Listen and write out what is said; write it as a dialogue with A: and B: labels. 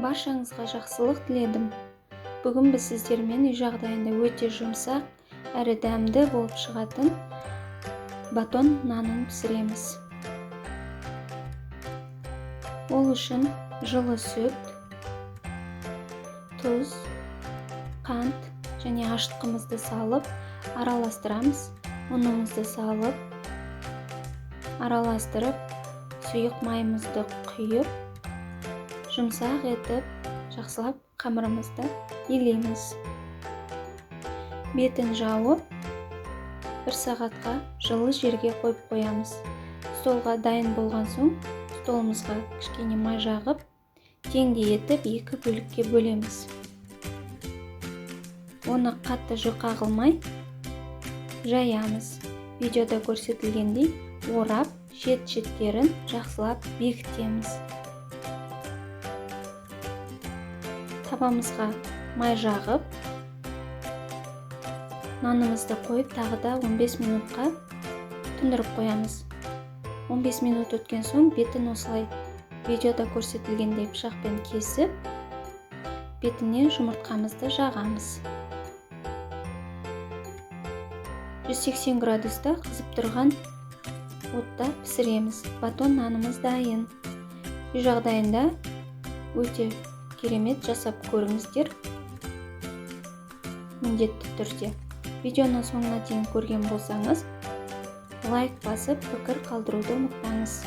A: Баршаңызға жақсылық тіледім. Бүгін біз сіздермен үй жағдайында өте жұмсақ әрі дәмді болып шығатын батон нанын пісіреміз. Ол үшін жылы сүт, тұз, қант және ашытқымызды салып араластырамыз. Ұнымызды салып араластырып, сұйық майымызды құйып, жұмсақ етіп, жақсылап қамырымызды илейміз. Бетін жауып, 1 сағатқа жылы жерге қойып қоямыз. Столға дайын болған соң, столымызға кішкене май жағып, теңдей етіп 2 бөлікке бөлеміз. Оны қатты жұқа қылмай жаямыз. Видеода көрсетілгендей орап, шет-шеттерін жақсылап бекітеміз. Табамызға май жағып, нанымызды қойып, тағы да 15 минутқа тұндырып қоямыз. 15 минут өткен соң бетін осылай видеода көрсетілгендей пышақпен кесіп, бетіне жұмыртқамызды жағамыз. 180 градуста қызып тұрған отта пісіреміз. Батон нанымыз дайын. Үй жағдайында өте керемет жасап көріңіздер. Міндетті түрде. Видеоны соңына дейін көрген болсаңыз, лайк басып, пікір қалдыруды ұмытпаңыз.